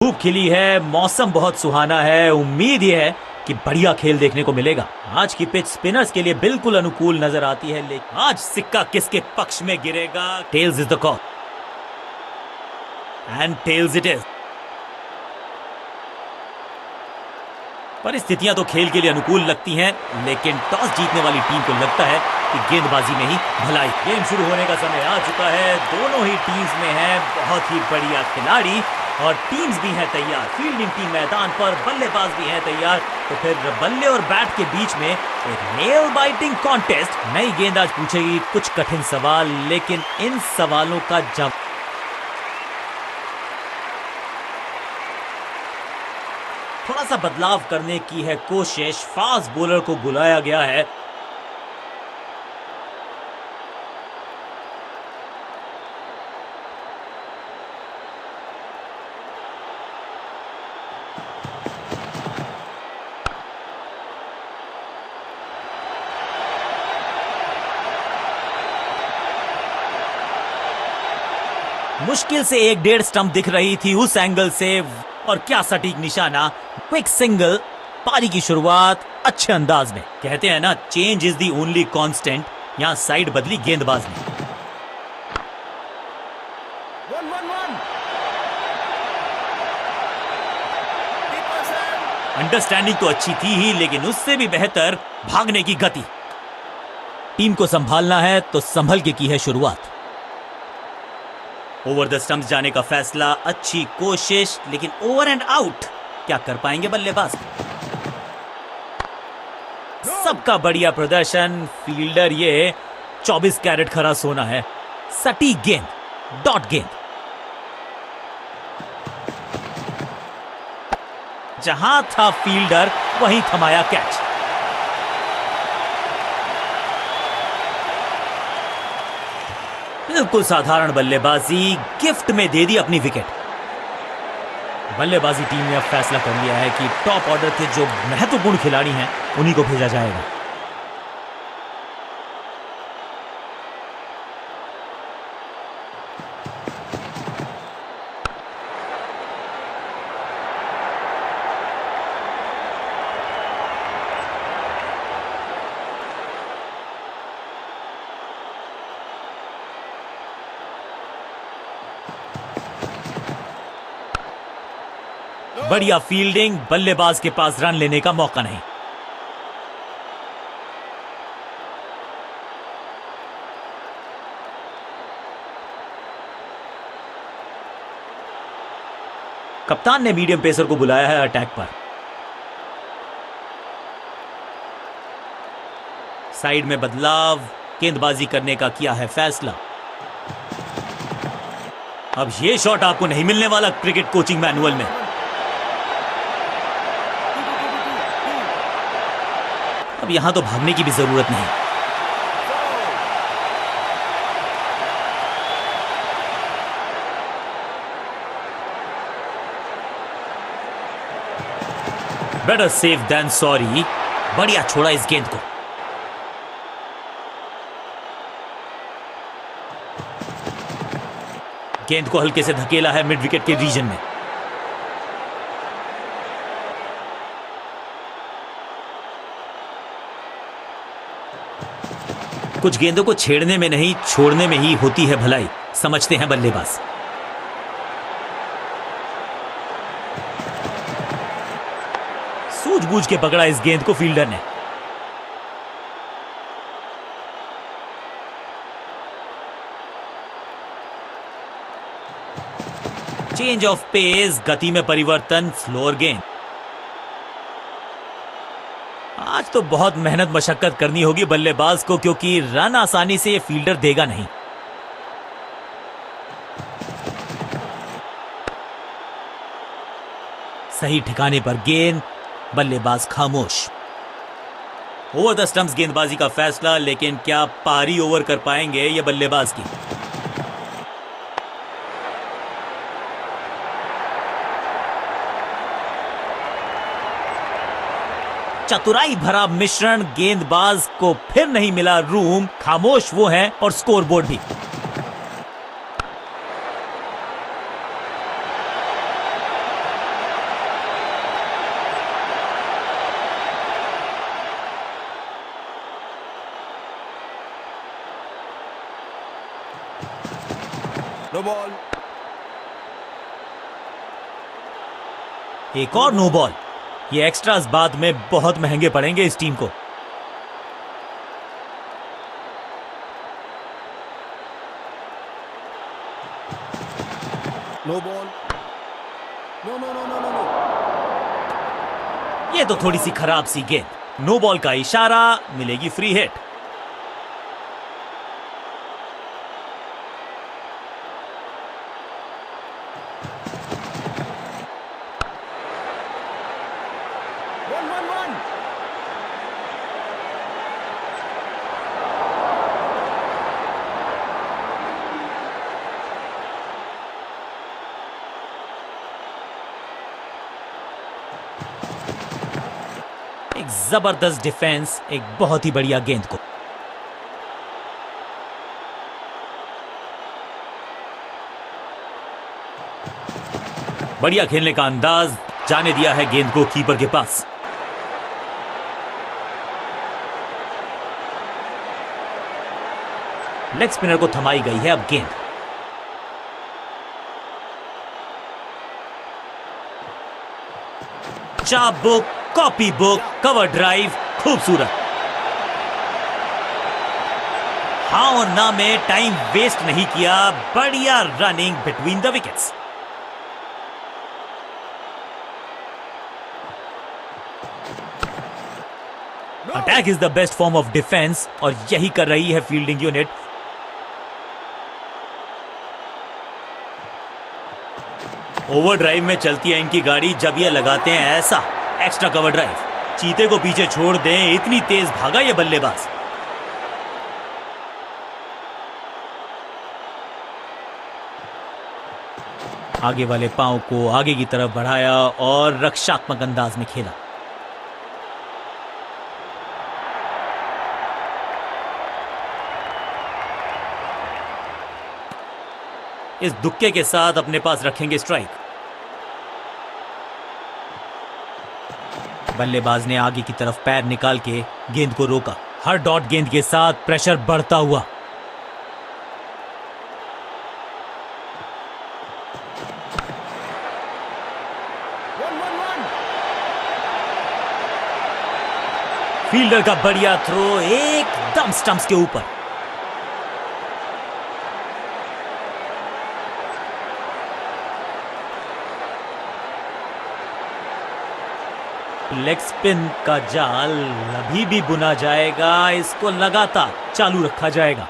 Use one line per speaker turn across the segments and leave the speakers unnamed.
धूप खिली है, मौसम बहुत सुहाना है। उम्मीद ये है कि बढ़िया खेल देखने को मिलेगा। आज की पिच स्पिनर्स के लिए बिल्कुल अनुकूल नजर आती है, लेकिन आज सिक्का किसके पक्ष में गिरेगा? Tails is the call and tails it is. परिस्थितियां तो खेल के लिए अनुकूल लगती हैं, लेकिन टॉस जीतने वाली टीम को लगता है कि गेंदबाजी में ही भलाई। गेम शुरू होने का समय आ चुका है। दोनों ही टीम्स में हैं बहुत ही बढ़िया खिलाड़ी और टीम्स भी हैं तैयार। फील्डिंग टीम मैदान पर, बल्लेबाज भी हैं तैयार। तो फिर बल्ले और बैट के बीच में एक नेल बाइटिंग कॉन्टेस्ट। नई गेंदबाज पूछेगी कुछ कठिन सवाल, लेकिन इन सवालों का जवाब थोड़ा सा बदलाव करने की है कोशिश। फास्ट बॉलर को बुलाया गया है। मुश्किल से 1-1.5 स्टंप दिख रही थी उस एंगल से, और क्या सटीक निशाना। Quick single. पारी की शुरुआत अच्छे अंदाज में। कहते हैं ना, change is the only constant. यहां साइड बदली गेंदबाज ने। अंडरस्टैंडिंग तो अच्छी थी ही, लेकिन उससे भी बेहतर भागने की गति। टीम को संभालना है तो संभल के की है शुरुआत। ओवर द स्टंप्स जाने का फैसला। अच्छी कोशिश, लेकिन ओवर एंड आउट। क्या कर पाएंगे बल्लेबाज? सबका बढ़िया प्रदर्शन। फील्डर ये 24 कैरेट खरा सोना है। सटीक गेंद, डॉट गेंद। जहां था फील्डर वहीं थमाया कैच। बिल्कुल साधारण बल्लेबाजी, गिफ्ट में दे दी अपनी विकेट। बल्लेबाजी टीम ने अब फैसला कर लिया है कि टॉप ऑर्डर के जो महत्वपूर्ण खिलाड़ी हैं उन्हीं को भेजा जाएगा। बढ़िया फील्डिंग। बल्लेबाज के पास रन लेने का मौका नहीं। कप्तान ने मीडियम पेसर को बुलाया है अटैक पर। साइड में बदलाव। गेंदबाजी करने का किया है फैसला। अब यह शॉट आपको नहीं मिलने वाला क्रिकेट कोचिंग मैनुअल में। अब यहां तो भागने की भी जरूरत नहीं। Better safe than sorry. बढ़िया छोड़ा इस गेंद को। गेंद को हल्के से धकेला है मिड विकेट के रीजन में। कुछ गेंदों को छेड़ने में नहीं, छोड़ने में ही होती है भलाई, समझते हैं बल्लेबाज। सूझबूझ के पकड़ा इस गेंद को फील्डर ने। चेंज ऑफ पेस, गति में परिवर्तन, स्लोअर गेंद। आज तो बहुत मेहनत मशक्कत करनी होगी बल्लेबाज को, क्योंकि रन आसानी से ये फील्डर देगा नहीं। सही ठिकाने पर गेंद। बल्लेबाज खामोश। ओवर द स्टंप्स गेंदबाजी का फैसला, लेकिन क्या पारी ओवर कर पाएंगे ये बल्लेबाज की? चतुराई भरा मिश्रण। गेंदबाज को फिर नहीं मिला रूम। खामोश वो है और स्कोरबोर्ड भी।
No ball.
एक और नो बॉल। ये एक्स्ट्रास बाद में बहुत महंगे पड़ेंगे इस टीम को।
No ball. No no no no no no.
ये तो थोड़ी सी खराब सी गेंद। नो बॉल का इशारा, मिलेगी free hit.
One one one.
एक जबरदस्त डिफेंस, एक बहुत ही बढ़िया गेंद को। बढ़िया खेलने का अंदाज, जाने दिया है गेंद को कीपर के पास। लेग स्पिनर को थमाई गई है अब गेंद। चाबुक, कॉपी बुक, कवर ड्राइव, खूबसूरत। हाँ और ना में टाइम वेस्ट नहीं किया, बढ़िया running between the wickets. Attack is the best form of defence और यही कर रही है फील्डिंग यूनिट। ओवर ड्राइव में चलती है इनकी गाड़ी जब ये लगाते हैं ऐसा एक्स्ट्रा कवर ड्राइव। चीते को पीछे छोड़ दें, इतनी तेज भागा ये बल्लेबाज। आगे वाले पांव को आगे की तरफ बढ़ाया और रक्षात्मक अंदाज में खेला। इस दुक्के के साथ अपने पास रखेंगे स्ट्राइक। बल्लेबाज ने आगे की तरफ पैर निकाल के गेंद को रोका। हर डॉट गेंद के साथ प्रेशर बढ़ता हुआ।
One one one.
फील्डर का बढ़िया थ्रो एकदम स्टंप्स के ऊपर। लेग स्पिन का जाल अभी भी बुना जाएगा, इसको लगातार चालू रखा जाएगा।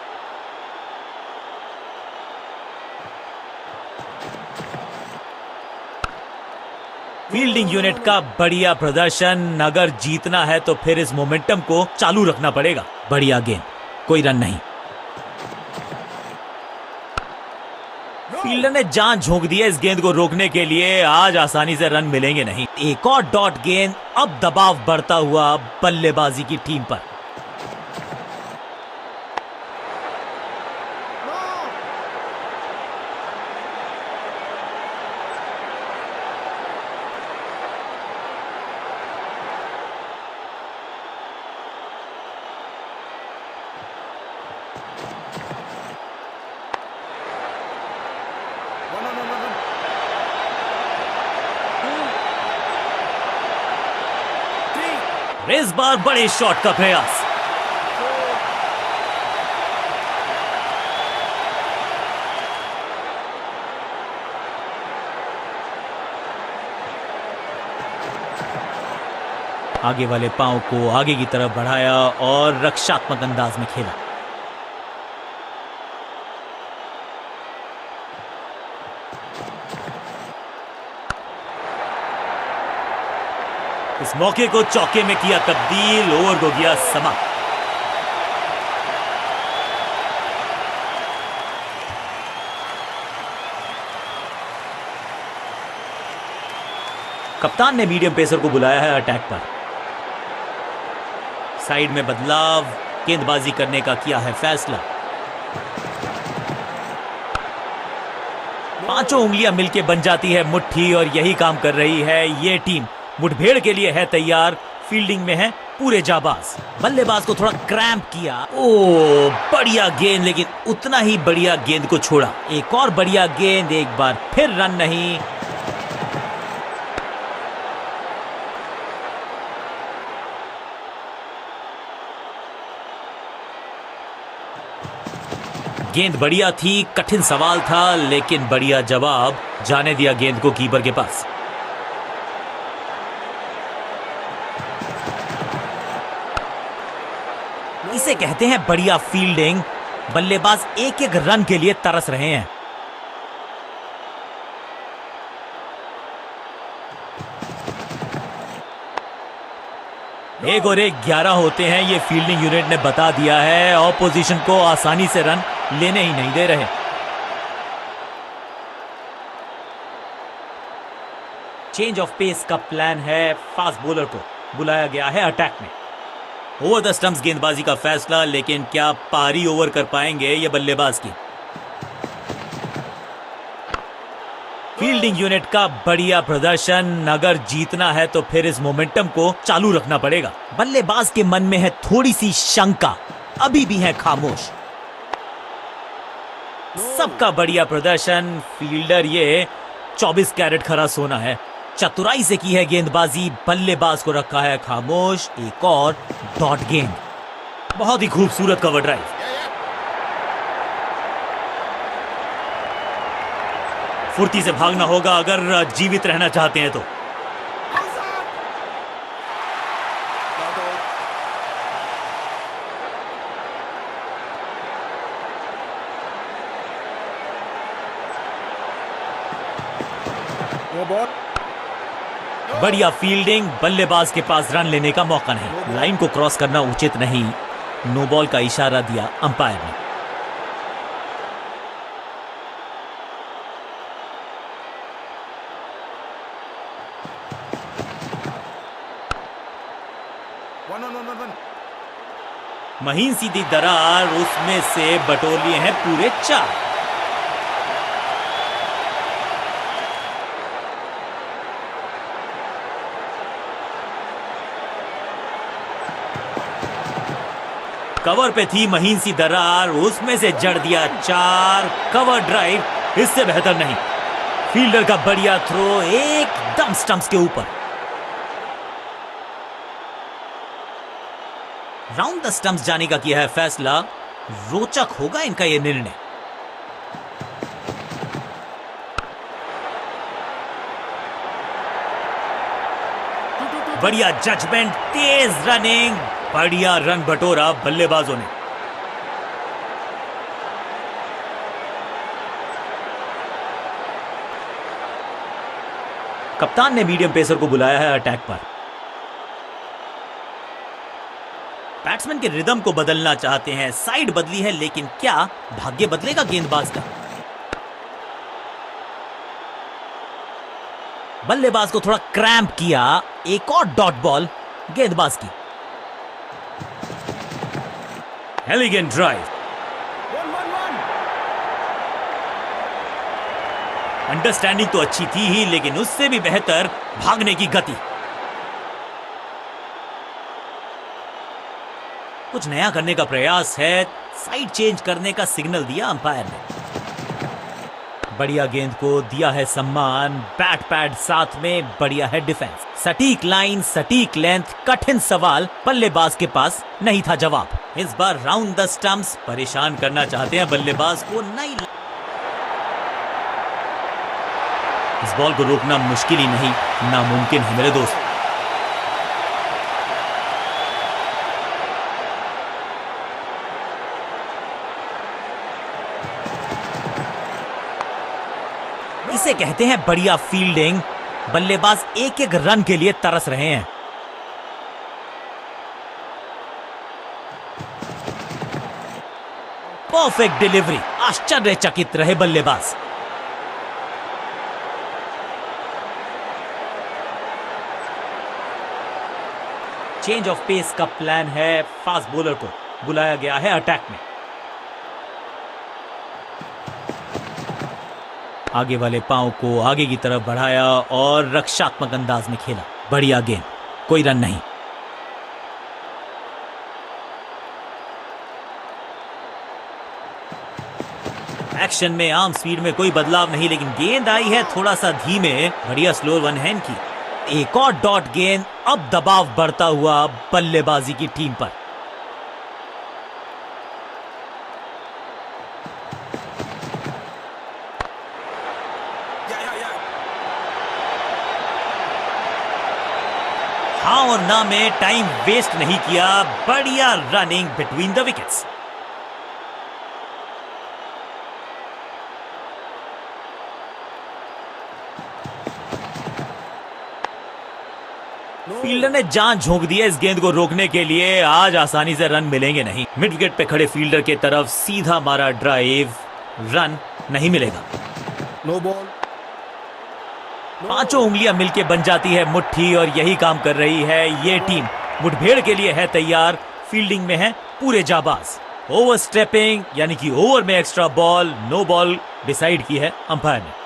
फील्डिंग यूनिट का बढ़िया प्रदर्शन। अगर जीतना है तो फिर इस मोमेंटम को चालू रखना पड़ेगा। बढ़िया गेंद, कोई रन नहीं। फील्डर ने जान झोंक दी है इस गेंद को रोकने के लिए। आज आसानी से रन मिलेंगे नहीं। एक और डॉट गेंद, अब दबाव बढ़ता हुआ बल्लेबाजी की टीम पर। इस बार बड़े शॉट का प्रयास। आगे वाले पांव को आगे की तरफ बढ़ाया और रक्षात्मक अंदाज में खेला। इस मौके को चौके में किया तब्दील, ओवर को किया समाप्त। कप्तान ने मीडियम पेसर को बुलाया है अटैक पर। साइड में बदलाव, गेंदबाजी करने का किया है फैसला। पांचों उंगलियां मिलके बन जाती है मुट्ठी और यही काम कर रही है ये टीम। मुठभेड़ के लिए है तैयार। फील्डिंग में है पूरे जाबाज। बल्लेबाज को थोड़ा क्रैम्प किया। ओ बढ़िया गेंद, लेकिन उतना ही बढ़िया गेंद को छोड़ा। एक और बढ़िया गेंद, एक बार फिर रन नहीं। गेंद बढ़िया थी, कठिन सवाल था, लेकिन बढ़िया जवाब। जाने दिया गेंद को कीपर के पास। इसे कहते हैं बढ़िया फील्डिंग। बल्लेबाज एक एक रन के लिए तरस रहे हैं। एक और एक 11 होते हैं, ये फील्डिंग यूनिट ने बता दिया है। ऑपोजिशन को आसानी से रन लेने ही नहीं दे रहे। चेंज ऑफ पेस का प्लान है। फास्ट बॉलर को बुलाया गया है अटैक में। ओवर द स्टंप्स गेंदबाजी का फैसला, लेकिन क्या पारी ओवर कर पाएंगे ये बल्लेबाज की। फील्डिंग यूनिट का बढ़िया प्रदर्शन। अगर जीतना है तो फिर इस मोमेंटम को चालू रखना पड़ेगा। बल्लेबाज के मन में है थोड़ी सी शंका, अभी भी है खामोश। सबका बढ़िया प्रदर्शन। फील्डर ये 24 कैरेट खरा सोना है। चतुराई से की है गेंदबाजी। बल्लेबाज को रखा है खामोश। एक और डॉट गेंद। बहुत ही खूबसूरत कवर ड्राइव। फुर्ती से भागना होगा अगर जीवित रहना चाहते हैं तो।
No ball.
बढ़िया फील्डिंग। बल्लेबाज के पास रन लेने का मौका नहीं। लाइन को क्रॉस करना उचित नहीं। नो बॉल का इशारा दिया अंपायर ने।
One.
महीन सीधी दरार, उसमें से बटोर लिए हैं पूरे 4। कवर पे थी महीन सी दरार, उसमें से जड़ दिया 4। कवर ड्राइव इससे बेहतर नहीं। फील्डर का बढ़िया थ्रो एकदम स्टंप्स के ऊपर। राउंड द स्टंप्स जाने का किया है फैसला। रोचक होगा इनका यह निर्णय। बढ़िया जजमेंट, तेज रनिंग, बढ़िया रन बटोरा बल्लेबाजों ने। कप्तान ने मीडियम पेसर को बुलाया है अटैक पर। बैट्समैन के रिदम को बदलना चाहते हैं। साइड बदली है, लेकिन क्या भाग्य बदलेगा गेंदबाज का। बल्लेबाज को थोड़ा क्रैम्प किया। एक और डॉट बॉल गेंदबाज की। Elegant drive.
One.
अंडरस्टैंडिंग तो अच्छी थी ही, लेकिन उससे भी बेहतर भागने की गति। कुछ नया करने का प्रयास है। साइड चेंज करने का सिग्नल दिया अंपायर ने। बढ़िया गेंद को दिया है सम्मान। बैट पैड साथ में, बढ़िया है डिफेंस। सटीक लाइन, सटीक लेंथ, कठिन सवाल। बल्लेबाज के पास नहीं था जवाब। इस बार राउंड द स्टंप्स। परेशान करना चाहते हैं बल्लेबाज को। नहीं, इस बॉल को रोकना मुश्किल ही नहीं, नामुमकिन है मेरे दोस्त। इसे कहते हैं बढ़िया फील्डिंग। बल्लेबाज एक एक रन के लिए तरस रहे हैं। Perfect delivery. आश्चर्यचकित रहे बल्लेबाज। चेंज ऑफ पेस का प्लान है। फास्ट बॉलर को बुलाया गया है अटैक में। आगे वाले पांव को आगे की तरफ बढ़ाया और रक्षात्मक अंदाज में खेला। बढ़िया गेंद, कोई रन नहीं। एक्शन में आम स्पीड में कोई बदलाव नहीं, लेकिन गेंद आई है थोड़ा सा धीमे। बढ़िया स्लो वन हैंड की। एक और डॉट गेंद। अब दबाव बढ़ता हुआ बल्लेबाजी की टीम पर। हाँ और ना में टाइम वेस्ट नहीं किया। बढ़िया running between the wickets. Fielder ने जान झोंक दी है इस गेंद को रोकने के लिए। आज आसानी से रन मिलेंगे नहीं। मिड विकेट पे खड़े फील्डर के तरफ सीधा मारा ड्राइव। रन नहीं मिलेगा।
No ball.
पांचों उंगलियां मिलके बन जाती है मुट्ठी और यही काम कर रही है ये टीम। मुठभेड़ के लिए है तैयार। फील्डिंग में है पूरे जाबाज। ओवर स्टेपिंग यानी कि ओवर में extra ball. No ball decide की है अंपायर ने।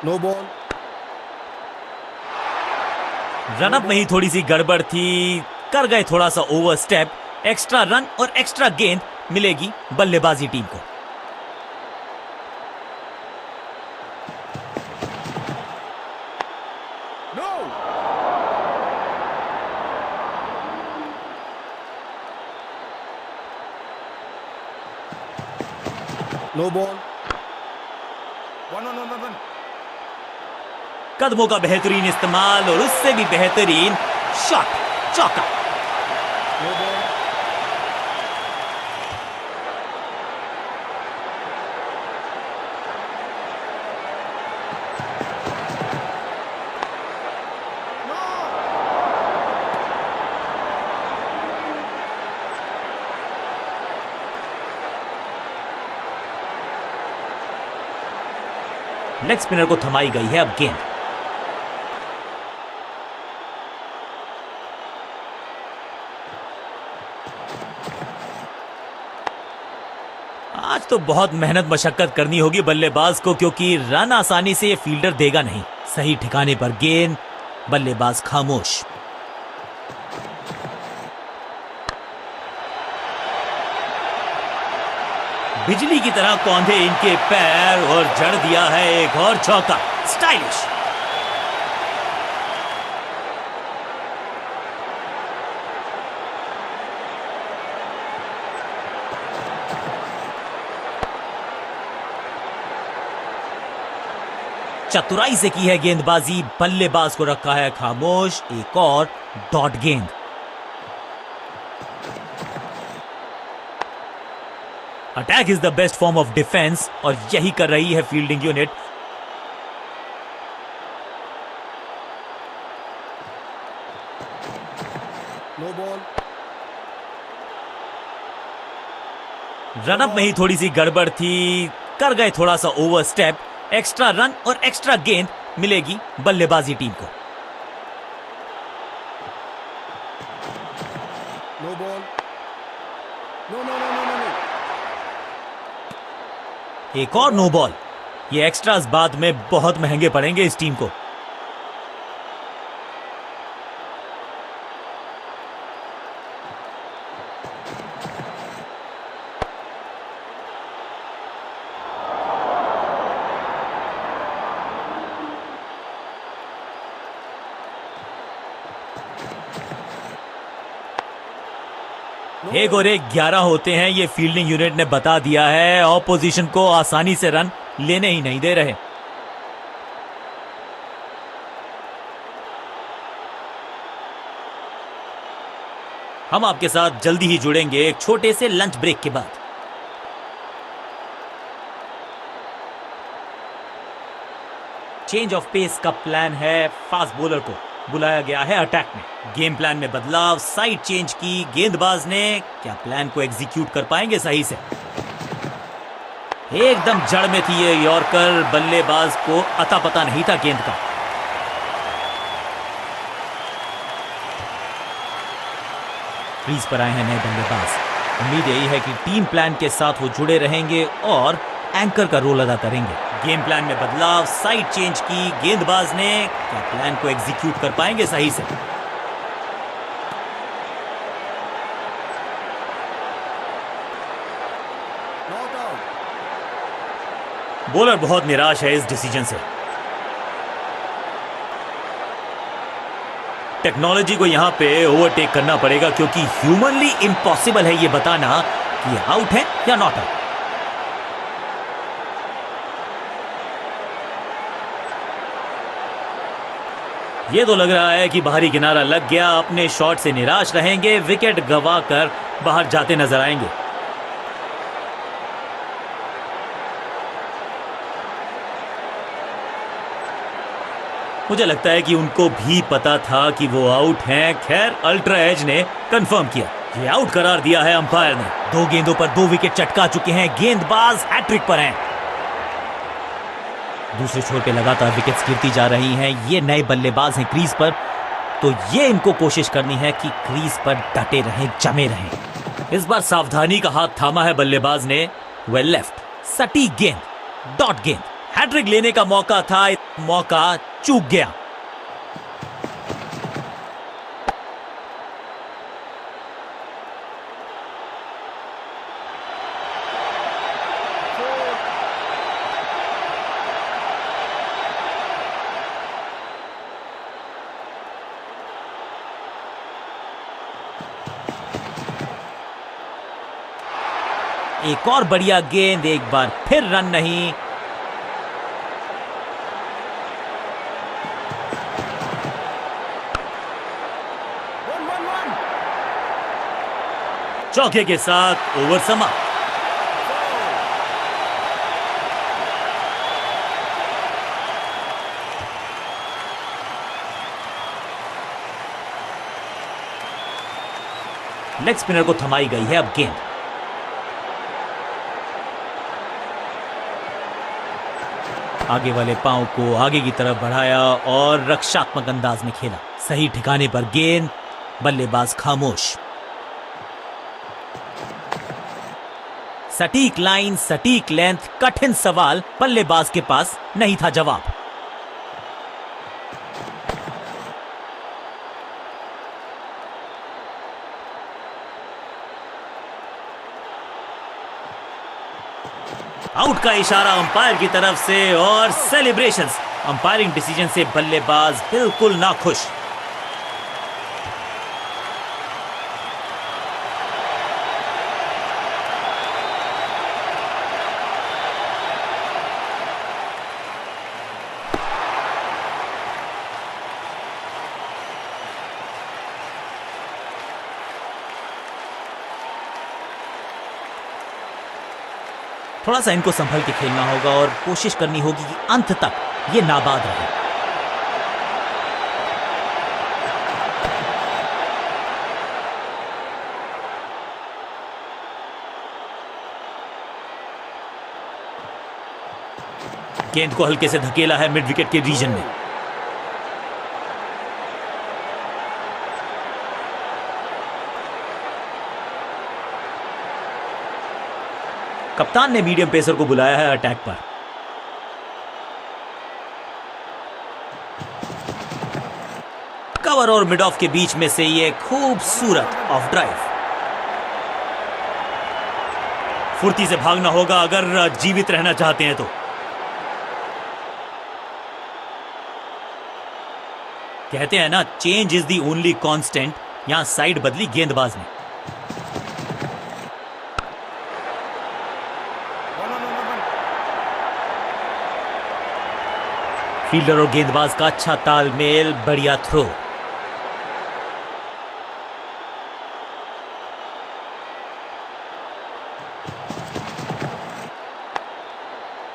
No ball.
रनअप में ही थोड़ी सी गड़बड़ थी। कर गए थोड़ा सा ओवर स्टेप। एक्स्ट्रा रन और एक्स्ट्रा गेंद मिलेगी बल्लेबाजी टीम को।
नो। No ball. वन।
कदमों का बेहतरीन इस्तेमाल और उससे भी बेहतरीन शॉट। चौका।
No ball.
लेग स्पिनर को थमाई गई है अब गेंद। आज तो बहुत मेहनत मशक्कत करनी होगी बल्लेबाज को, क्योंकि रन आसानी से ये फील्डर देगा नहीं। सही ठिकाने पर गेंद। बल्लेबाज खामोश। बिजली की तरह कौंधे इनके पैर और जड़ दिया है एक और चौका। स्टाइलिश। चतुराई से की है गेंदबाजी। बल्लेबाज को रखा है खामोश। एक और डॉट गेंद। Attack is the best form of defence और यही कर रही है fielding unit.
No ball.
Run up में ही थोड़ी सी गड़बड़ थी। कर गए थोड़ा सा ओवर स्टेप। एक्स्ट्रा रन और एक्स्ट्रा गेंद मिलेगी बल्लेबाजी टीम को।
No ball. नो।
एक और नो बॉल। ये एक्स्ट्रास बाद में बहुत महंगे पड़ेंगे इस टीम को। एक और एक 11 होते हैं। ये फील्डिंग यूनिट ने बता दिया है। ऑपोजिशन को आसानी से रन लेने ही नहीं दे रहे। हम आपके साथ जल्दी ही जुड़ेंगे एक छोटे से लंच ब्रेक के बाद। चेंज ऑफ पेस का प्लान है। फास्ट बॉलर को बुलाया गया है अटैक में। गेम प्लान में बदलाव। साइड चेंज की गेंदबाज ने। क्या प्लान को एग्जीक्यूट कर पाएंगे सही से? एकदम जड़ में थी ये यॉर्कर। बल्लेबाज को अता पता नहीं था गेंद का। क्रीज पर आए हैं नए बल्लेबाज। उम्मीद यही है कि टीम प्लान के साथ वो जुड़े रहेंगे और एंकर का रोल अदा करेंगे। गेम प्लान में बदलाव। साइड चेंज की गेंदबाज ने। क्या प्लान को एग्जीक्यूट कर पाएंगे सही से? बॉलर बहुत निराश है इस डिसीजन से। टेक्नोलॉजी को यहां पे ओवरटेक करना पड़ेगा, क्योंकि ह्यूमनली इम्पॉसिबल है ये बताना कि आउट है या नॉट आउट। ये तो लग रहा है कि बाहरी किनारा लग गया। अपने शॉट से निराश रहेंगे, विकेट गवा कर बाहर जाते नजर आएंगे। मुझे लगता है कि उनको भी पता था कि वो आउट हैं। खैर, अल्ट्रा एज ने कंफर्म किया, ये आउट करार दिया है अंपायर ने। 2 गेंदों पर 2 विकेट चटका चुके हैं। गेंदबाज हैट्रिक पर हैं। दूसरे छोर पे लगातार विकेट्स गिरती जा रही हैं। ये नए बल्लेबाज हैं क्रीज पर, तो ये इनको कोशिश करनी है कि क्रीज पर डटे रहें, जमे रहें। इस बार सावधानी का हाथ थामा है बल्लेबाज ने। वेल लेफ्ट, सटीक गेंद, डॉट गेंद। हैट्रिक लेने का मौका था, मौका चूक गया। एक और बढ़िया गेंद, एक बार फिर रन नहीं। चौके के साथ ओवर समाप्त। लेग स्पिनर को थमाई गई है अब गेंद। आगे वाले पांव को आगे की तरफ बढ़ाया और रक्षात्मक अंदाज में खेला। सही ठिकाने पर गेंद, बल्लेबाज खामोश। सटीक लाइन, सटीक लेंथ, कठिन सवाल, बल्लेबाज के पास नहीं था जवाब। आउट का इशारा अंपायर की तरफ से और सेलिब्रेशंस। अंपायरिंग डिसीजन से बल्लेबाज बिल्कुल नाखुश। थोड़ा सा इनको संभल के खेलना होगा और कोशिश करनी होगी कि अंत तक ये नाबाद रहे। गेंद को हल्के से धकेला है मिड विकेट के रीजन में। कप्तान ने मीडियम पेसर को बुलाया है अटैक पर। कवर और मिड ऑफ के बीच में से ये खूबसूरत ऑफ ड्राइव। फुर्ती से भागना होगा अगर जीवित रहना चाहते हैं तो। कहते हैं ना, change is the only constant. यहां साइड बदली गेंदबाज ने। फील्डर और गेंदबाज का अच्छा तालमेल, बढ़िया थ्रो।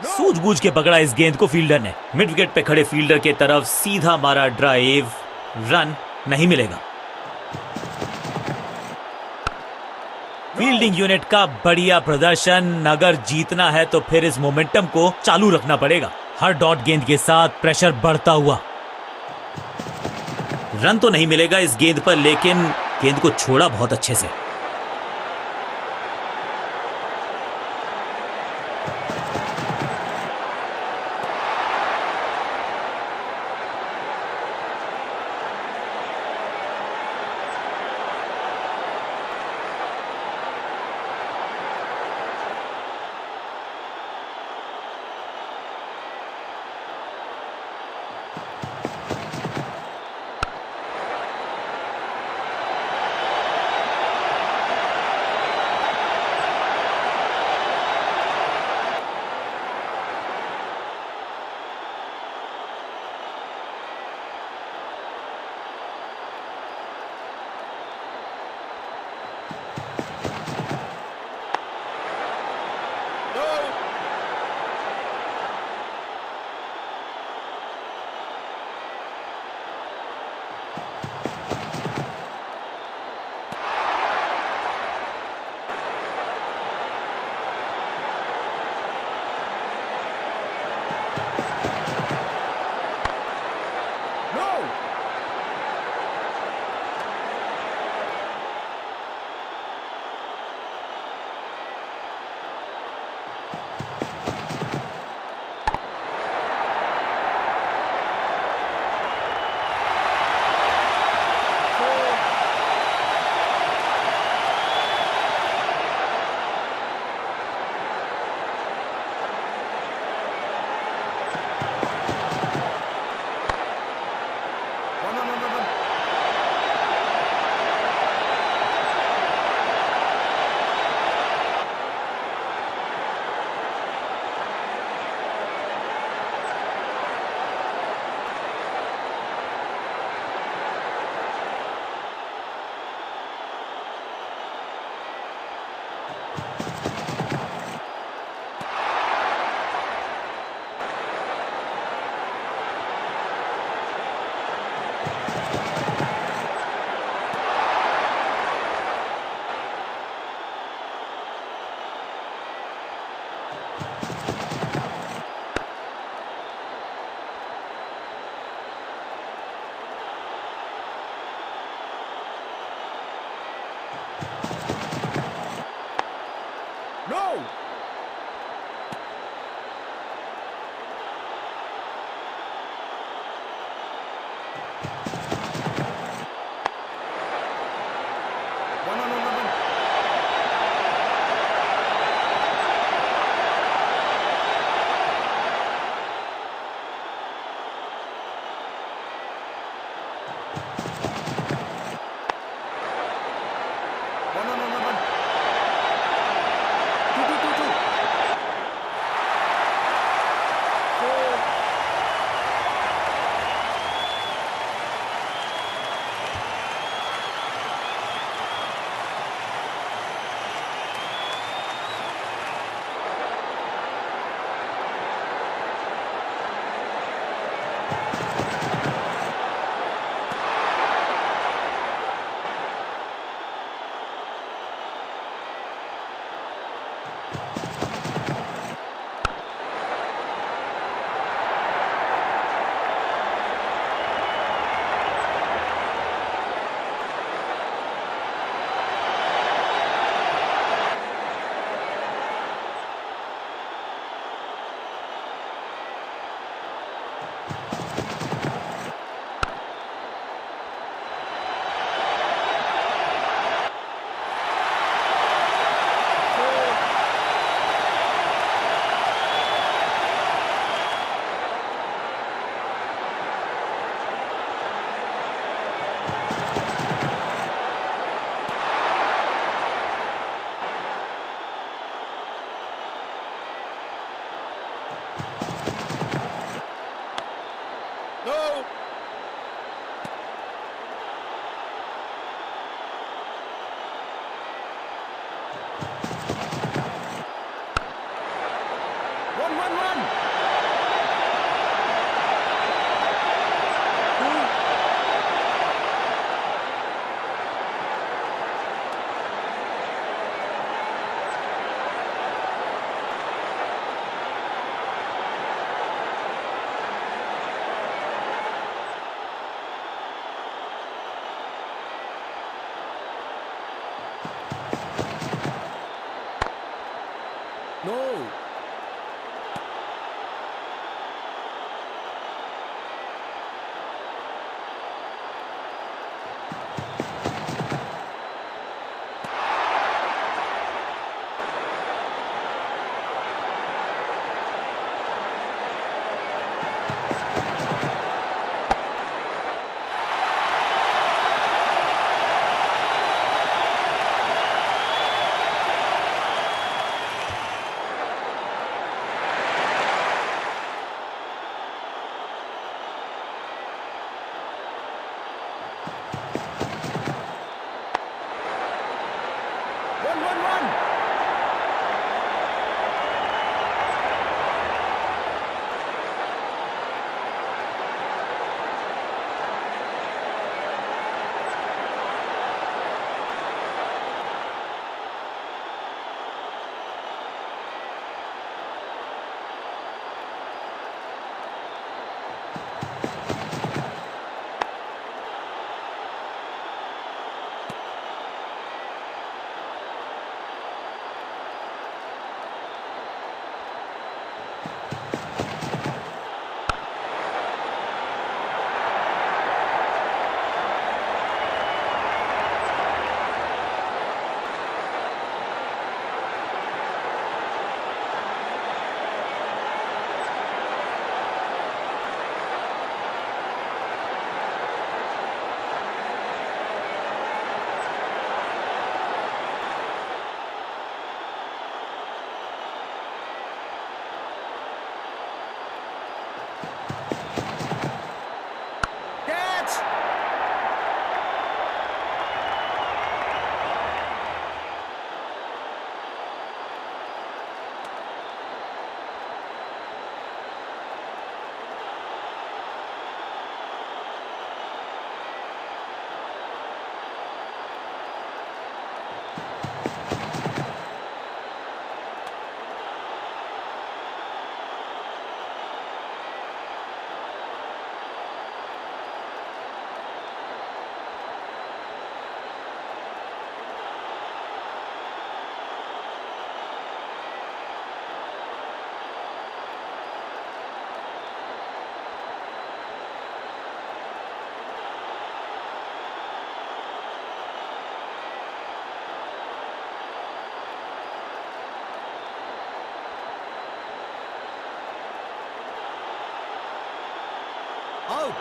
सूझबूझ के पकड़ा इस गेंद को फील्डर ने। मिड विकेट पे खड़े फील्डर के तरफ सीधा मारा ड्राइव। रन नहीं मिलेगा। फील्डिंग यूनिट का बढ़िया प्रदर्शन। अगर जीतना है तो फिर इस मोमेंटम को चालू रखना पड़ेगा। हर डॉट गेंद के साथ प्रेशर बढ़ता हुआ। रन तो नहीं मिलेगा इस गेंद पर, लेकिन गेंद को छोड़ा बहुत अच्छे से।
No! One on one. One on one. Two. Four. No! One. No! One. Out.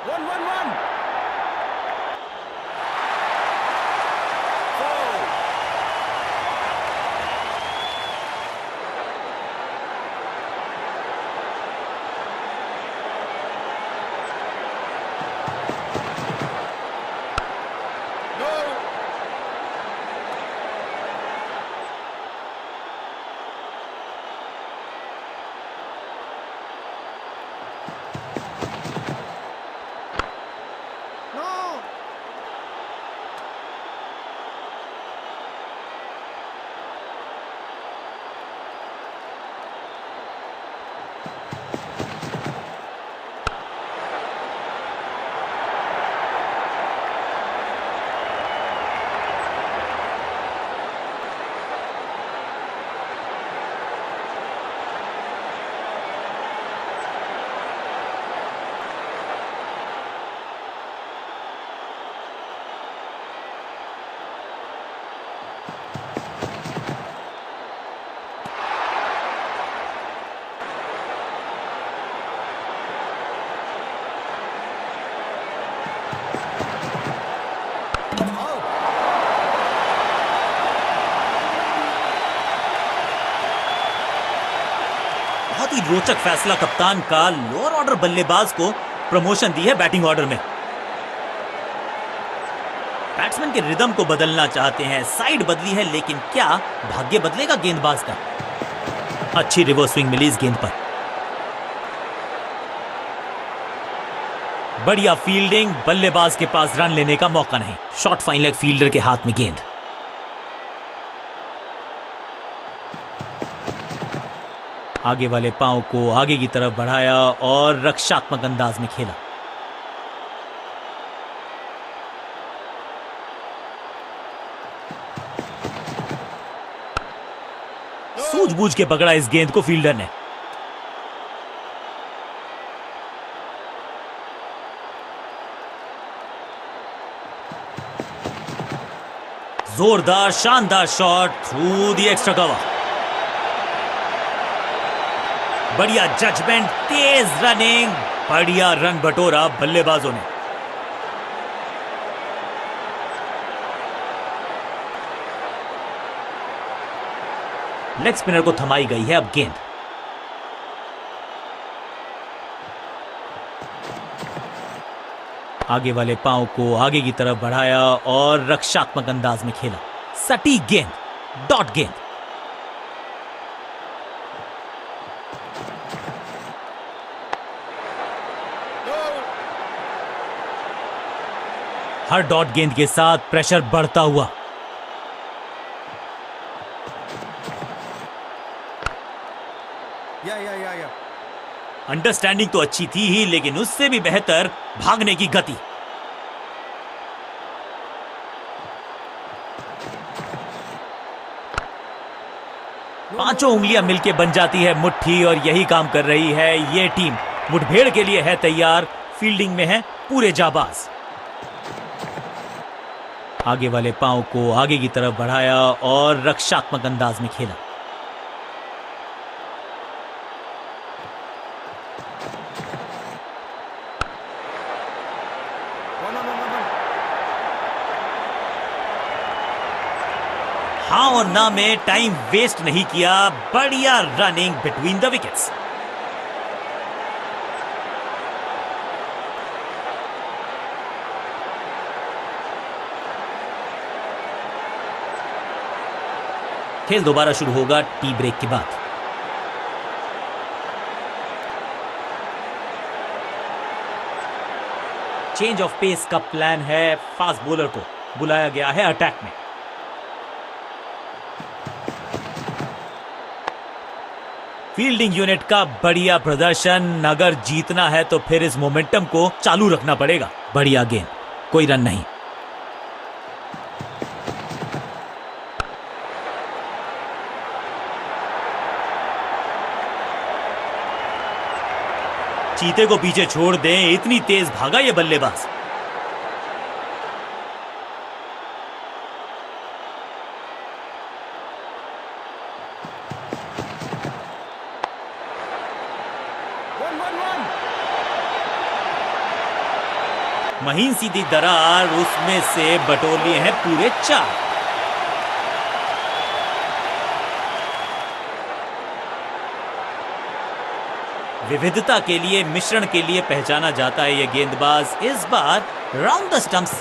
One. Foul. No. No. Out.
बहुत ही रोचक फैसला कप्तान का। लोअर ऑर्डर बल्लेबाज को प्रमोशन दी है बैटिंग ऑर्डर में। बैट्समैन के रिदम को बदलना चाहते हैं, साइड बदली है, लेकिन क्या भाग्य बदलेगा गेंदबाज का? अच्छी रिवर्स स्विंग मिली इस गेंद पर। बढ़िया फील्डिंग, बल्लेबाज के पास रन लेने का मौका नहीं। शॉर्ट फाइन लेग फील्डर के हाथ में गेंद। आगे वाले पांव को आगे की तरफ बढ़ाया और रक्षात्मक अंदाज में खेला। सूझबूझ के पकड़ा इस गेंद को फील्डर ने। जोरदार शानदार shot through the extra cover. बढ़िया जजमेंट, तेज रनिंग, बढ़िया रन बटोरा बल्लेबाजों ने। लेग स्पिनर को थमाई गई है अब गेंद। आगे वाले पांव को आगे की तरफ बढ़ाया और रक्षात्मक अंदाज में खेला। सटीक गेंद, डॉट गेंद। हर डॉट गेंद के साथ प्रेशर बढ़ता हुआ।
या
अंडरस्टैंडिंग तो अच्छी थी ही, लेकिन उससे भी बेहतर भागने की गति। पांचों उंगलियां मिलके बन जाती है मुट्ठी, और यही काम कर रही है ये टीम। मुठभेड़ के लिए है तैयार, फील्डिंग में है पूरे जाबाज। आगे वाले पांव को आगे की तरफ बढ़ाया और रक्षात्मक अंदाज में खेला। हाँ और ना में टाइम वेस्ट नहीं किया। बढ़िया रनिंग बिटवीन द विकेट्स। खेल दोबारा शुरू होगा टी ब्रेक के बाद। चेंज ऑफ पेस का प्लान है। फास्ट बॉलर को बुलाया गया है अटैक में। फील्डिंग यूनिट का बढ़िया प्रदर्शन। अगर जीतना है तो फिर इस मोमेंटम को चालू रखना पड़ेगा। बढ़िया गेंद, कोई रन नहीं। चीते को पीछे छोड़ दें, इतनी तेज भागा ये बल्लेबाज। महीन सीधी दरार, उसमें से बटोर लिए हैं पूरे 4। विविधता के लिए, मिश्रण के लिए पहचाना जाता है ये गेंदबाज। इस बार राउंड द स्टंप्स।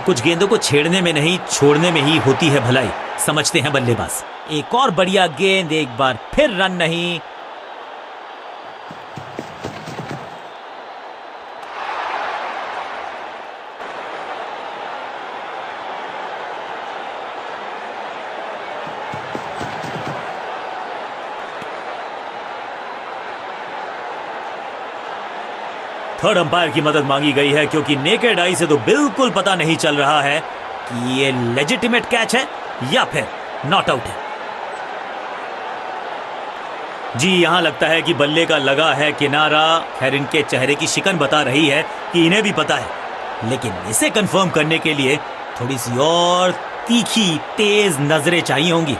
कुछ गेंदों को छेड़ने में नहीं, छोड़ने में ही होती है भलाई, समझते हैं बल्लेबाज। एक और बढ़िया गेंद, एक बार फिर रन नहीं। थर्ड अंपायर की मदद मांगी गई है, क्योंकि नेकेड आई से तो बिल्कुल पता नहीं चल रहा है कि ये लेजिटिमेट कैच है या फिर नॉट आउट है। जी, यहां लगता है कि बल्ले का लगा है किनारा। खैर, इनके चेहरे की शिकन बता रही है कि इन्हें भी पता है, लेकिन इसे कंफर्म करने के लिए थोड़ी सी और तीखी, तेज नजरें चाहिए होंगी।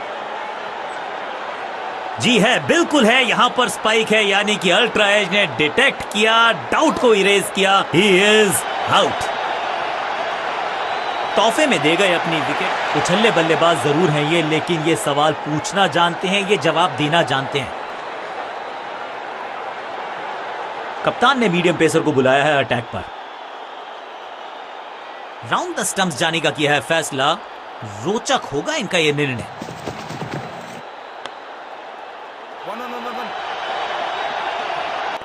जी है, बिल्कुल है, यहां पर स्पाइक है, यानी कि अल्ट्रा एज ने डिटेक्ट किया, डाउट को इरेज किया। He is out. तोहफे में दे गए अपनी विकेट। उछल्ले बल्लेबाज जरूर हैं ये, लेकिन ये सवाल पूछना जानते हैं, ये जवाब देना जानते हैं। कप्तान ने मीडियम पेसर को बुलाया है अटैक पर। राउंड द स्टंप्स जाने का किया है फैसला। रोचक होगा इनका यह निर्णय।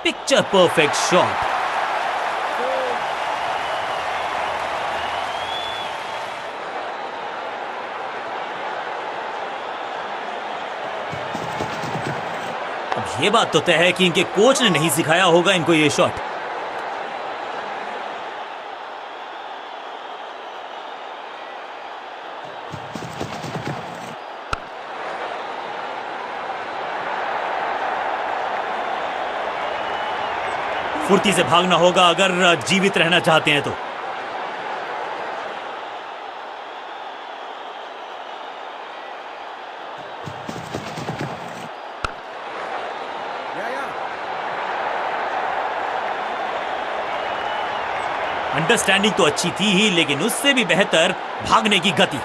Picture perfect shot. अब यह बात तो तय है कि इनके कोच ने नहीं सिखाया होगा इनको यह शॉट। फुर्ती से भागना होगा अगर जीवित रहना चाहते हैं तो। अंडरस्टैंडिंग तो अच्छी थी ही, लेकिन उससे भी बेहतर भागने की गति।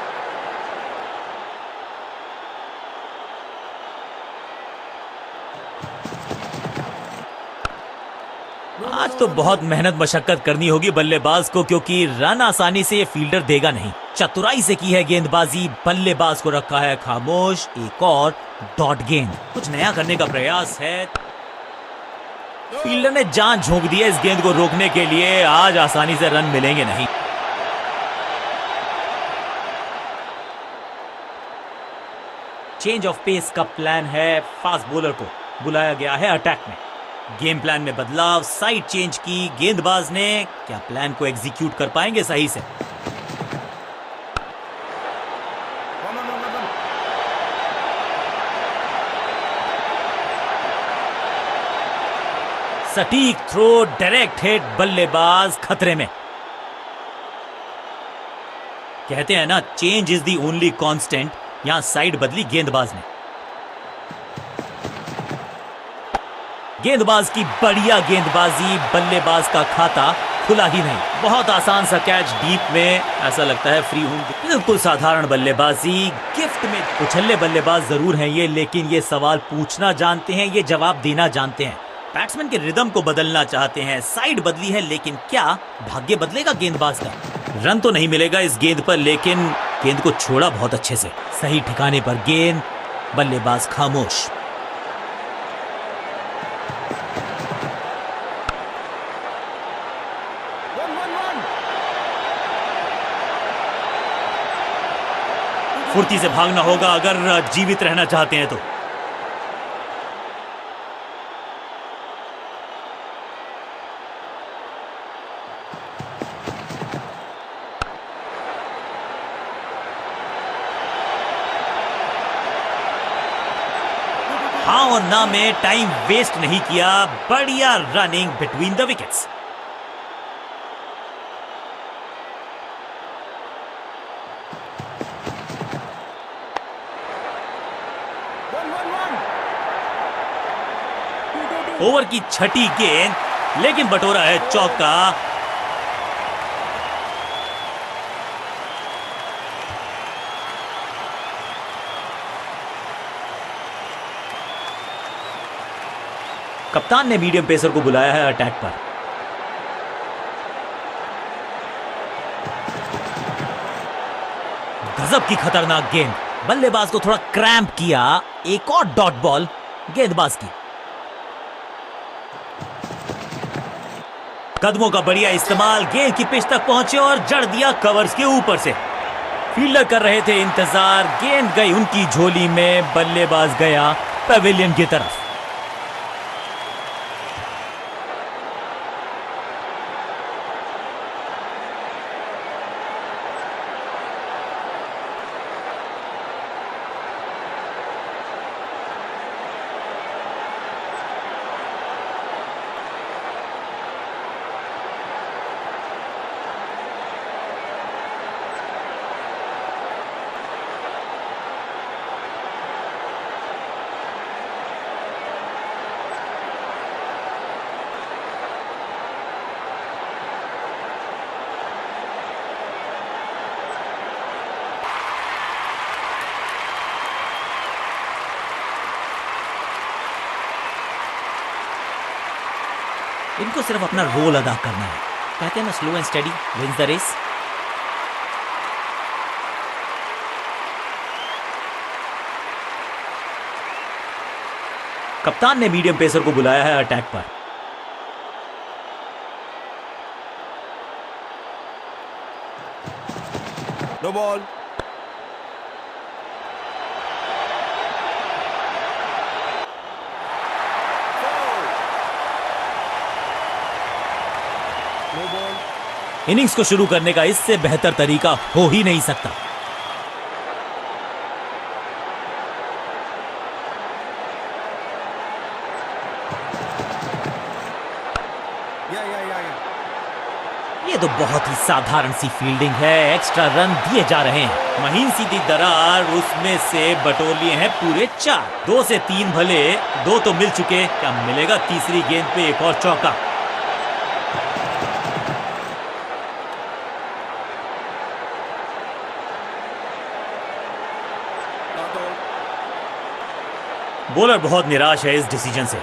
आज तो बहुत मेहनत मशक्कत करनी होगी बल्लेबाज को, क्योंकि रन आसानी से ये फील्डर देगा नहीं। चतुराई से की है गेंदबाजी, बल्लेबाज को रखा है खामोश। एक और डॉट गेंद, कुछ नया करने का प्रयास है। फील्डर ने जान झोंक दी है इस गेंद को रोकने के लिए। आज आसानी से रन मिलेंगे नहीं। चेंज ऑफ पेस का प्लान है। फास्ट बॉलर को बुलाया गया है अटैक में। गेम प्लान में बदलाव, साइड चेंज की गेंदबाज ने। क्या प्लान को एग्जीक्यूट कर पाएंगे सही से? सटीक थ्रो, डायरेक्ट हिट, बल्लेबाज खतरे में। कहते हैं ना, change is the only constant. यहां साइड बदली गेंदबाज ने। गेंदबाज की बढ़िया गेंदबाजी, बल्लेबाज का खाता खुला ही नहीं। बहुत आसान सा कैच डीप में, ऐसा लगता है फ्री होम। बिल्कुल साधारण बल्लेबाजी, गिफ्ट में। उछल्ले बल्लेबाज जरूर हैं ये, लेकिन ये सवाल पूछना जानते हैं, ये जवाब देना जानते हैं। बैट्समैन के रिदम को बदलना चाहते हैं। साइड बदली है, लेकिन क्या भाग्य बदलेगा गेंदबाज का? रन तो नहीं मिलेगा इस गेंद पर, लेकिन गेंद को छोड़ा बहुत अच्छे से। सही ठिकाने पर गेंद, बल्लेबाज खामोश। फुर्ती से भागना होगा अगर जीवित रहना चाहते हैं तो। हाँ और ना में टाइम वेस्ट नहीं किया, बढ़िया running between the wickets. Over की छठी गेंद, लेकिन बटोरा है चौका। कप्तान ने मीडियम पेसर को बुलाया है अटैक पर। गजब की खतरनाक गेंद, बल्लेबाज को थोड़ा क्रैम्प किया। एक और डॉट बॉल गेंदबाज की। कदमों का बढ़िया इस्तेमाल, गेंद की पिच तक पहुंचे और जड़ दिया कवर्स के ऊपर से। फील्डर कर रहे थे इंतजार, गेंद गई उनकी झोली में, बल्लेबाज गया पवेलियन की तरफ। इनको सिर्फ अपना रोल अदा करना है। कहते हैं ना, slow and steady wins the race. कप्तान ने मीडियम पेसर को बुलाया है अटैक पर।
No ball.
इनिंग्स को शुरू करने का इससे बेहतर तरीका हो ही नहीं सकता। ये तो बहुत ही साधारण सी फील्डिंग है, एक्स्ट्रा रन दिए जा रहे हैं। महीन सीधी दरार, उसमें से बटोर लिए हैं पूरे 4। 2 से 3 भले, 2 तो मिल चुके, क्या मिलेगा तीसरी गेंद पे एक और चौका। बॉलर बहुत निराश है इस डिसीजन से।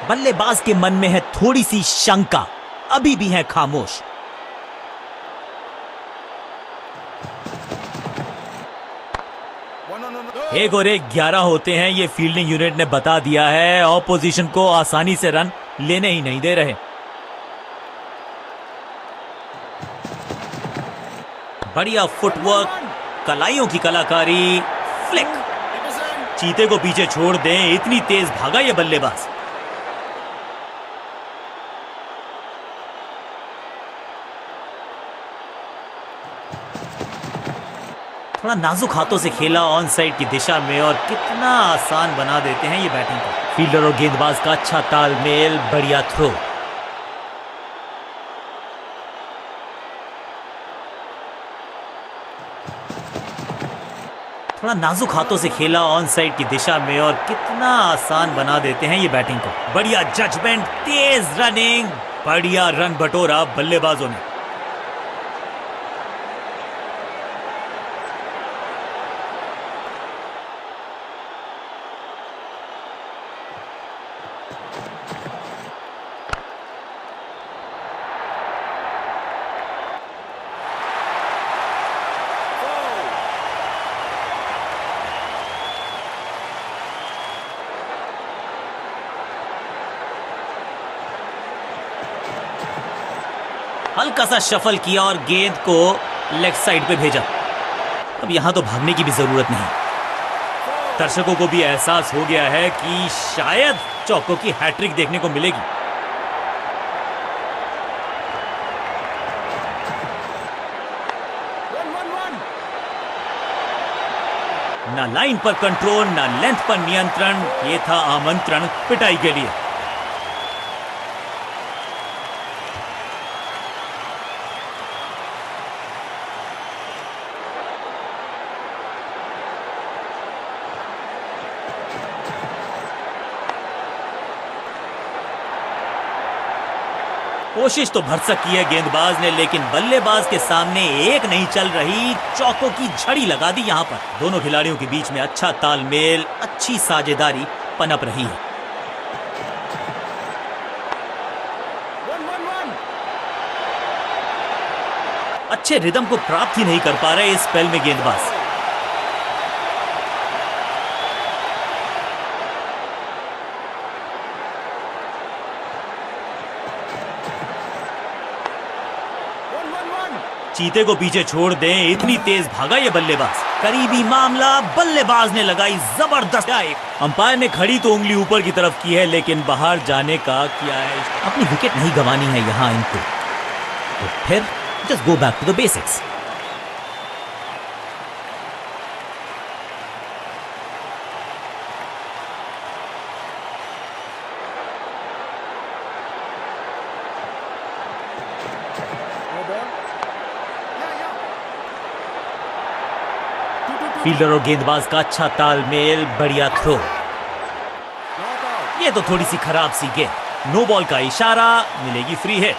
बल्लेबाज के मन में है थोड़ी सी शंका, अभी भी है खामोश। एक और एक 11 होते हैं, ये फील्डिंग यूनिट ने बता दिया है। ऑपोजिशन को आसानी से रन लेने ही नहीं दे रहे। बढ़िया फुटवर्क, कलाइयों की कलाकारी, फ्लिक। चीते को पीछे छोड़ दें, इतनी तेज भागा ये बल्लेबाज। थोड़ा नाजुक हाथों से खेला ऑन साइड की दिशा में, और कितना आसान बना देते हैं ये बैटिंग को। फील्डर और गेंदबाज का अच्छा तालमेल, बढ़िया थ्रो। थोड़ा नाजुक हाथों से खेला ऑन साइड की दिशा में, और कितना आसान बना देते हैं ये बैटिंग को। बढ़िया जजमेंट, तेज रनिंग, बढ़िया रन बटोरा बल्लेबाजों ने। हल्का सा शफल किया और गेंद को लेग साइड पे भेजा। अब यहां तो भागने की भी जरूरत नहीं। दर्शकों को भी एहसास हो गया है कि शायद चौको की हैट्रिक देखने को मिलेगी। ना लाइन पर कंट्रोल, ना लेंथ पर नियंत्रण, ये था आमंत्रण पिटाई के लिए। कोशिश तो भरसक की है गेंदबाज ने, लेकिन बल्लेबाज के सामने एक नहीं चल रही, चौकों की झड़ी लगा दी यहां पर। दोनों खिलाड़ियों के बीच में अच्छा तालमेल, अच्छी साझेदारी पनप रही है। अच्छे रिदम को प्राप्त ही नहीं कर पा रहे इस स्पेल में गेंदबाज। चीते को पीछे छोड़ दें, इतनी तेज भागा ये बल्लेबाज। करीबी मामला, बल्लेबाज ने लगाई जबरदस्त। अंपायर ने खड़ी तो उंगली ऊपर की तरफ की है, लेकिन बाहर जाने का किया है। अपनी विकेट नहीं गंवानी है यहां इनको, तो फिर just go back to the basics. Fielder और गेंदबाज का अच्छा तालमेल, बढ़िया थ्रो। ये तो थोड़ी सी खराब सी गेंद। नो बॉल का इशारा, मिलेगी free hit.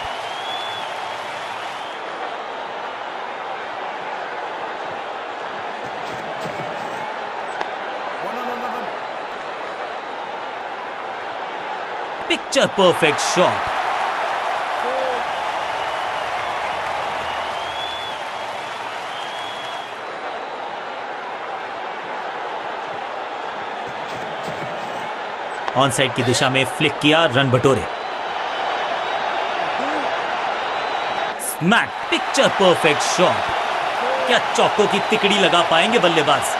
Picture perfect shot. On side की दिशा में फ्लिक किया, रन बटोरे। Smack, picture perfect shot. क्या चौकों की तिकड़ी लगा पाएंगे बल्लेबाज?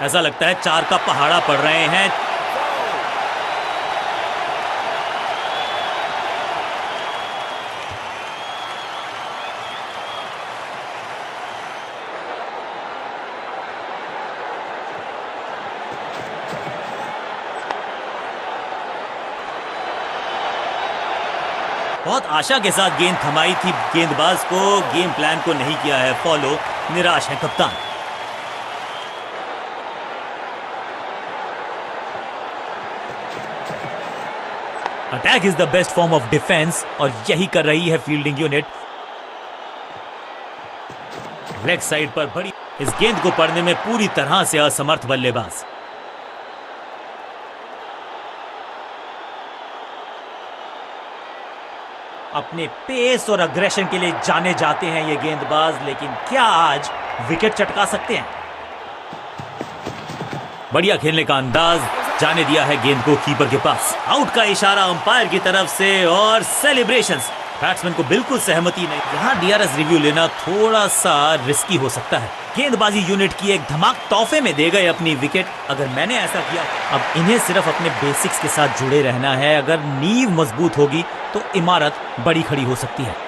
ऐसा लगता है 4 का पहाड़ा पड़ रहे हैं। बहुत आशा के साथ गेंद थमाई थी गेंदबाज को, गेम प्लान को नहीं किया है फॉलो। निराश है कप्तान। Attack is the best form of defence, और यही कर रही है फील्डिंग यूनिट। लेग साइड पर बड़ी, इस गेंद को पढ़ने में पूरी तरह से असमर्थ बल्लेबाज। अपने पेस और अग्रेशन के लिए जाने जाते हैं ये गेंदबाज, लेकिन क्या आज विकेट चटका सकते हैं? बढ़िया खेलने का अंदाज, जाने दिया है गेंद को कीपर के पास। आउट का इशारा अंपायर की तरफ से, और सेलिब्रेशंस। बैट्समैन को बिल्कुल सहमति नहीं। यहां डीआरएस रिव्यू लेना थोड़ा सा रिस्की हो सकता है। गेंदबाजी यूनिट की एक धमाक तोहफे में दे गए अपनी विकेट। अगर मैंने ऐसा किया, अब इन्हें सिर्फ अपने बेसिक्स के साथ जुड़े रहना है। अगर नींव मजबूत होगी तो इमारत बड़ी खड़ी हो सकती है।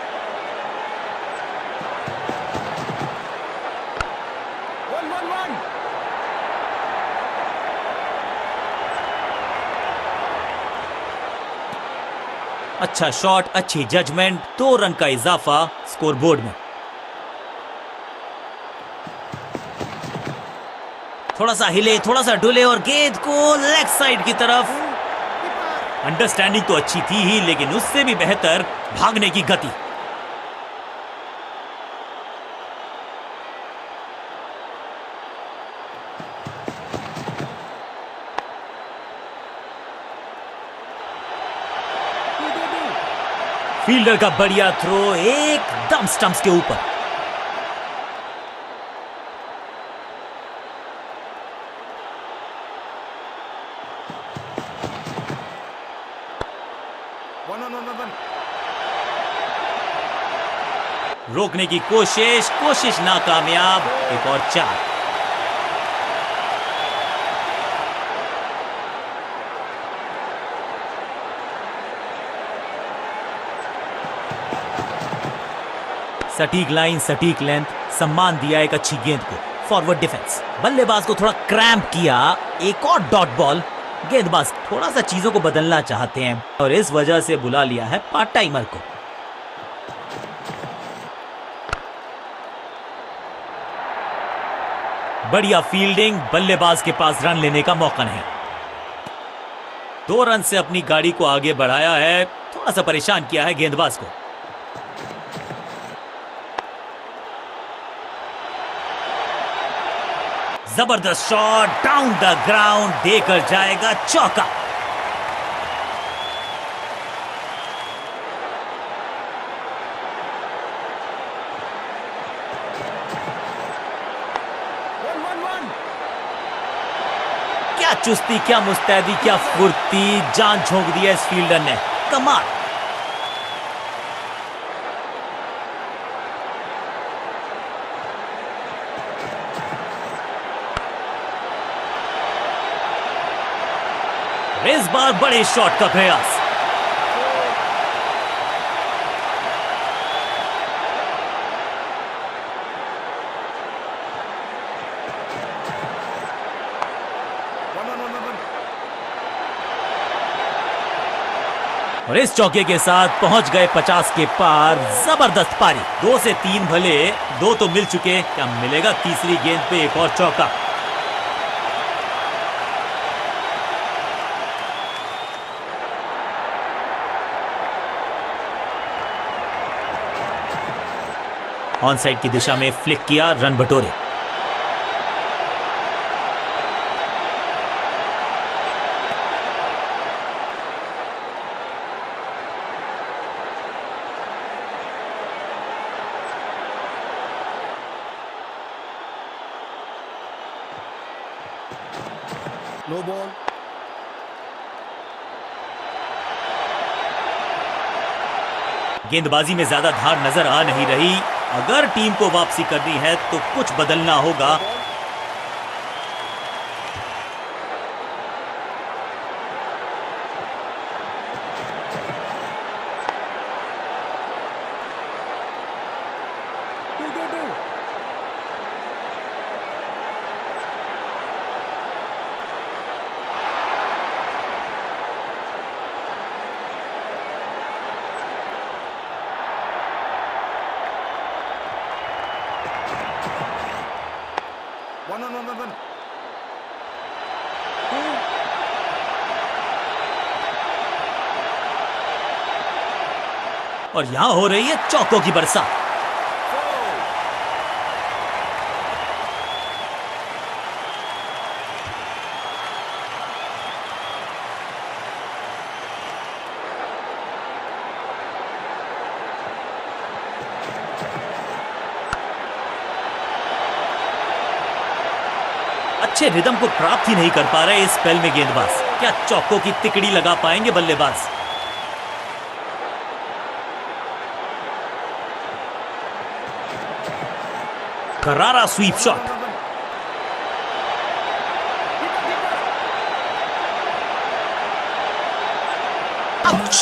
अच्छा शॉट, अच्छी जजमेंट, 2 रन का इजाफा स्कोरबोर्ड में। थोड़ा सा हिले, थोड़ा सा डुले, और गेंद को लेग साइड की तरफ। अंडरस्टैंडिंग तो अच्छी थी ही, लेकिन उससे भी बेहतर भागने की गति। फील्डर का बढ़िया थ्रो, एकदम स्टंप्स के ऊपर।
1.
रोकने की कोशिश नाकामयाब। एक और 4। सटीक लाइन, सटीक लेंथ, सम्मान दिया एक अच्छी गेंद को। फॉरवर्ड डिफेंस, बल्लेबाज को थोड़ा क्रैम्प किया। एक और डॉट बॉल। गेंदबाज थोड़ा सा चीजों को बदलना चाहते हैं और इस वजह से बुला लिया है पार्ट टाइमर को। बढ़िया फील्डिंग, बल्लेबाज के पास रन लेने का मौका नहीं। 2 रन से अपनी गाड़ी को आगे बढ़ाया है, थोड़ा सा परेशान किया है गेंदबाज को। जबरदस्त शॉट, डाउन द ग्राउंड, देकर जाएगा चौका। क्या चुस्ती, क्या मुस्तैदी, क्या फुर्ती, जान झोंक दिया इस फील्डर ने। कमाल। इस बार बड़े शॉट का प्रयास। और इस चौके के साथ पहुंच गए 50 के पार। जबरदस्त पारी। 2 से 3 भले, 2 तो मिल चुके, क्या मिलेगा तीसरी गेंद पे एक और चौका। ऑन साइड की दिशा में फ्लिक किया, रन बटोरे।
No ball.
गेंदबाजी में ज्यादा धार नजर आ नहीं रही। अगर टीम को वापसी करनी है तो कुछ बदलना होगा।
One.
और यहां हो रही है चौकों की बरसात। अच्छे रिदम को प्राप्त ही नहीं कर पा रहे इस स्पेल में गेंदबाज। क्या चौकों की तिकड़ी लगा पाएंगे बल्लेबाज। करारा स्वीप शॉट। आउच।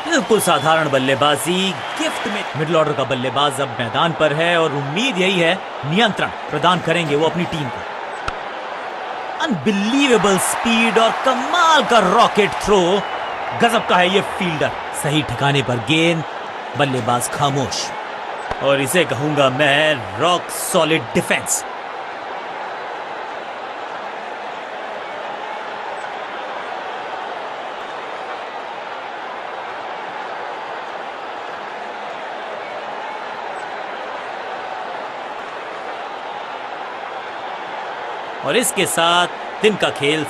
बिल्कुल साधारण बल्लेबाजी। गिफ्ट में मिडिल ऑर्डर का बल्लेबाज अब मैदान पर है और उम्मीद यही है नियंत्रण प्रदान करेंगे वो अपनी टीम को। अनबिलीवेबल स्पीड और कमाल का रॉकेट थ्रो। गजब का है ये फील्डर। सही ठिकाने पर गेंद, बल्लेबाज खामोश। और इसे कहूंगा मैं रॉक सॉलिड डिफेंस। और इसके साथ दिन का खेल